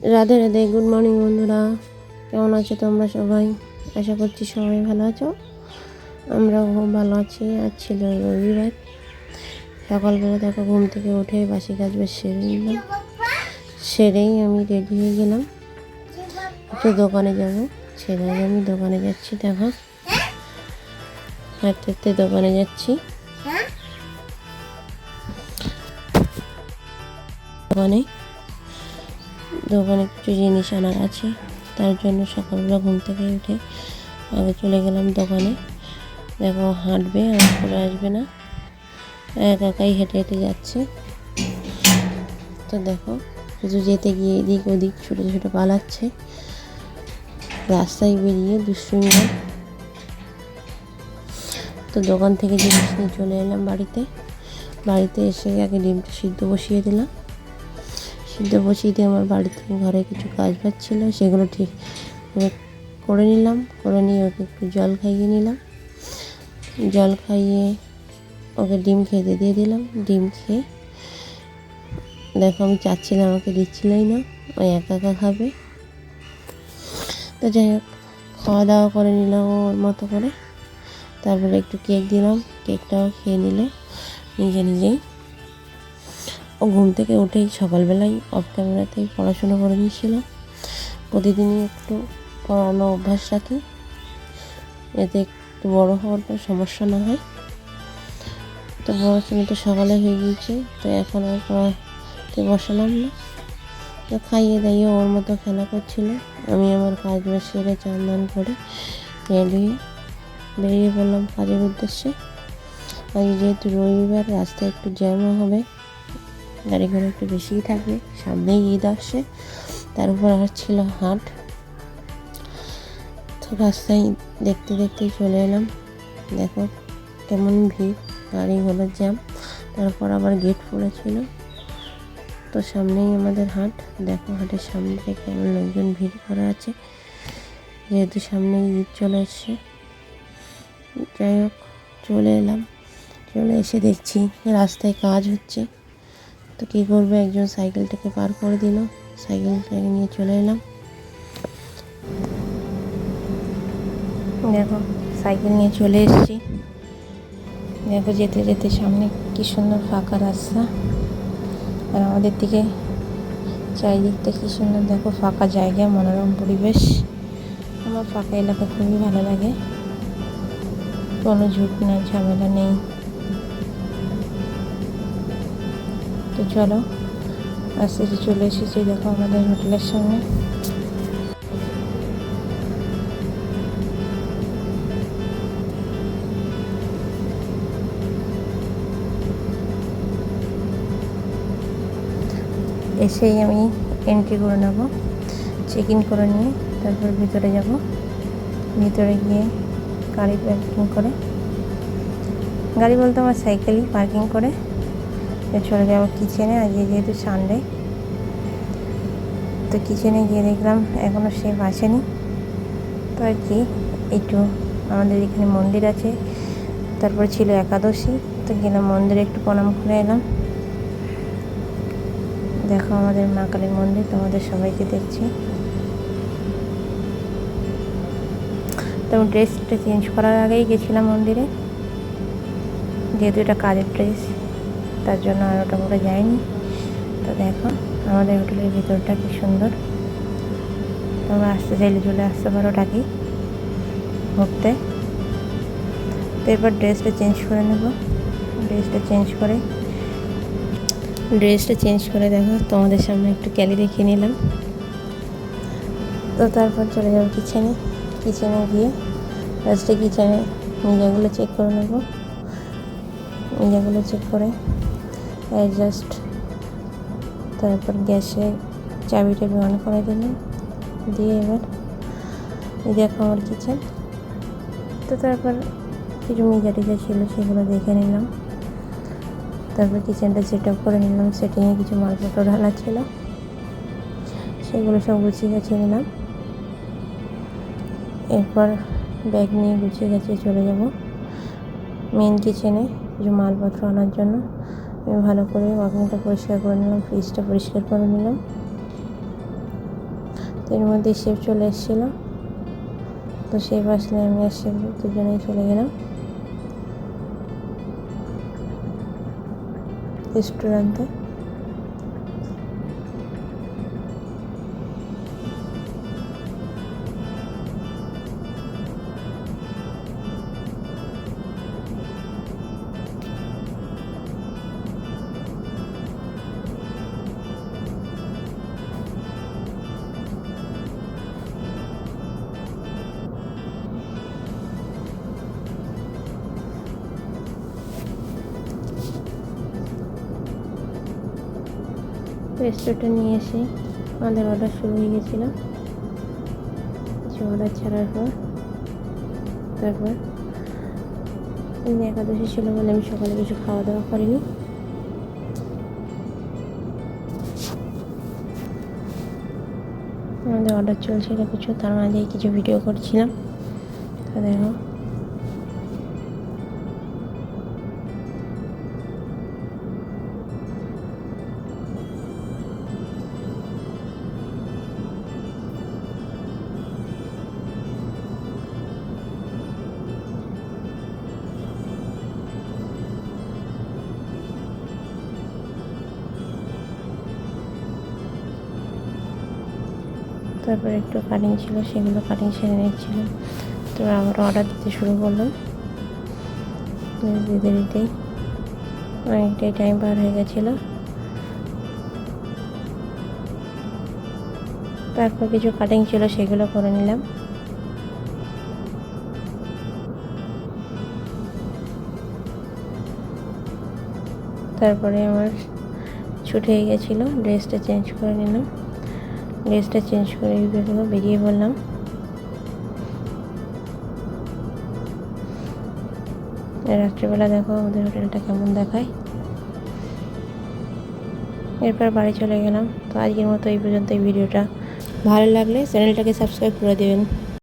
Radhe Radhe, good morning বন্ধুরা। কেমন আছো তোমরা সবাই? আশা করছি সবাই ভালো আছো। আমরাও খুব ভালো আছি। আজ ছিল রবিবার। সকালবেলা দেখো ঘুম থেকে উঠে বাসি কাজ বেশ সেরে নিলাম। সেরেই আমি রেডি হয়ে গেলাম, একটু দোকানে যাব। ছেড়ে আমি দোকানে যাচ্ছি। দেখো হাঁটতে হাঁটতে দোকানে যাচ্ছি। দোকানে কিছু জিনিস আনার আছে, তার জন্য সকালবেলা ঘুম থেকে উঠে আগে চলে গেলাম দোকানে। দেখো হাঁটবে আর করে আসবে না, একাই হেঁটে হেঁটে যাচ্ছে। তো দেখো শুধু যেতে গিয়ে এদিক ওদিক ছোটো ছোটো পালাচ্ছে, রাস্তায় বেরিয়ে দুঃসুন্দর। তো দোকান থেকে জিনিস নিয়ে চলে এলাম বাড়িতে এসে আগে ডিমটা সিদ্ধ বসিয়ে দিলাম। সিদ্ধ বসিয়ে দিয়ে আমার বাড়িতে ঘরে কিছু কাজ বাজ ছিল, সেগুলো ঠিক করে নিলাম। করে নিয়ে ওকে একটু জল খাইয়ে নিলাম। জল খাইয়ে ওকে ডিম খেতে দিয়ে দিলাম। ডিম খেয়ে দেখো আমি চাচ্ছিলাম, আমাকে দিচ্ছিলই না, ওই একা একা খাবে। তো যাই হোক, খাওয়া দাওয়া করে নিলাম ওর মতো করে। তারপরে একটু কেক দিলাম, কেকটাও খেয়ে নিল নিজেই। ও ঘুম থেকে উঠেই সকালবেলায় অফ ক্যামেরাতেই পড়াশুনো করে নিয়েছিল। প্রতিদিনই একটু পড়ানো অভ্যাস রাখি, এতে একটু বড়ো হওয়ার পর সমস্যা না হয়। তো পড়াশুনো তো সকালে হয়ে গিয়েছে, তো এখন আর পড়াতে বসালাম না। তো খাইয়ে দাইয়ে ওর মতো খেলা করছিল। আমি আমার কাজ বাজ সেরে চান দান করে রেডি হয়ে বেরিয়ে পড়লাম কাজের উদ্দেশ্যে। আজ যেহেতু রবিবার, রাস্তায় একটু জ্যামও হবে, গাড়ি ঘোড়া একটু বেশিই থাকবে, সামনেই ঈদ আসছে, তার উপর আর ছিল হাট। তো রাস্তায় দেখতে দেখতেই চলে এলাম। দেখো কেমন ভিড়, গাড়ি ঘোড়ার জ্যাম, তারপর আবার গেট পড়েছিল। তো সামনেই আমাদের হাট। দেখো হাটের সামনে থেকে কেমন লোকজন ভিড় করা আছে, যেহেতু সামনেই ঈদ চলে এসছে। যাই হোক, চলে এলাম। চলে এসে দেখছি রাস্তায় কাজ হচ্ছে। তো কী করবে, একজন সাইকেলটাকে পার করে দিল, সাইকেলটাকে নিয়ে চলে এলাম। দেখো সাইকেল নিয়ে চলে এসেছি। দেখো যেতে যেতে সামনে কি সুন্দর ফাঁকা রাস্তা, আর আমাদের দিকে চারিদিকটা কি সুন্দর। দেখো ফাঁকা জায়গা, মনোরম পরিবেশ। আমার ফাঁকা এলাকা খুবই ভালো লাগে, কোনো ঝুট না ঝামেলা নেই। তো চলো, আস্তে আস্তে চলে এসেছি। দেখো আমাদের হোটেলের সামনে। এসেই আমি এন্ট্রি করে নেব, চেক ইন করে নিয়ে তারপর ভিতরে যাব। ভিতরে গিয়ে গাড়ি পার্কিং করে, গাড়ি বলতে আমার সাইকেলই পার্কিং করে চলে যাবো কিচেনে। আজকে যেহেতু সানডে, তো কিচেনে গিয়ে দেখলাম এখনও শেফ আসেনি। তো আর কি, একটু আমাদের এখানে মন্দির আছে, তারপরে ছিল একাদশী, তো গেলাম মন্দিরে একটু প্রণাম করে এলাম। দেখো আমাদের মা কালীর মন্দির, তোমাদের সবাইকে দেখছি। তো ড্রেসটা চেঞ্জ করার আগেই গেছিলাম মন্দিরে, যেহেতু এটা কাজের ড্রেস, তার জন্য আর ওটা পরে যায়নি। তো দেখো আমাদের হোটেলের ভিতরটা কি সুন্দর। তোমরা আসতে চাইলে চলে আসতে পারো ডাকি ঘুরতে। তো এরপর ড্রেসটা চেঞ্জ করে নেব। ড্রেসটা চেঞ্জ করে দেখো তোমাদের সামনে একটু ক্যালি দেখিয়ে নিলাম। তো তারপর চলে যাবো কিচেনে গিয়ে ফার্স্টে কিচেনে মিজাগুলো চেক করে নেব। মিজাগুলো চেক করে অ্যাডজাস্ট, তারপর গ্যাসে চাবিটা অন করে দিলাম, দিয়ে এবার এই দেখো আমার কিচেন। তো তারপর কিছু মিজা টিজা ছিল, সেগুলো দেখে নিলাম। তারপর কিচেনটা সেট আপ করে নিলাম। সেটিংয়ে কিছু মালপত্র ঢালা ছিল, সেগুলো সব গুছিয়ে গাছিয়ে নিলাম। এরপর ব্যাগ নিয়ে গুছিয়ে গাছিয়ে চলে যাব মেন কিচেনে কিছু মালপত্র আনার জন্য। আমি ভালো করে ওয়াকিংটা পরিষ্কার করে নিলাম, ফ্রিজটা পরিষ্কার করে নিলাম। তো এর মধ্যে শেফ চলে এসেছিলো। তো শেফ আসলে আমি আর শেফ দুজনেই চলে গেলাম রেস্টুরেন্টে। রেস্টুরেন্টে নিয়ে এসে আমাদের অর্ডার শুরু হয়ে গেছিলো। কিছু অর্ডার ছাড়ার পর তারপর একাদশী ছিল বলে আমি সকালে কিছু খাওয়া দাওয়া করিনি। আমাদের অর্ডার চলছিল কিছু, তার মাঝেই কিছু ভিডিও করছিলাম। তো দেখো তারপরে একটু কাটিং ছিল, সেগুলো কাটিং সেরে নিচ্ছিলাম। তো আমরা অর্ডার দিতে শুরু করলাম। দিতে দিতেই অনেকটাই টাইম পার হয়ে গেছিলো। তারপর কিছু কাটিং ছিল, সেগুলো করে নিলাম। তারপরে আমার ছুটি হয়ে গেছিলো, ড্রেসটা চেঞ্জ করে নিলাম। ড্রেসটা চেঞ্জ করে বেরিয়ে পড়লাম। রাত্রিবেলা দেখো আমাদের হোটেলটা কেমন দেখায়। এরপর বাড়ি চলে গেলাম। তো আজকের মতো এই পর্যন্ত। এই ভিডিওটা ভালো লাগলে চ্যানেলটাকে সাবস্ক্রাইব করে দেবেন।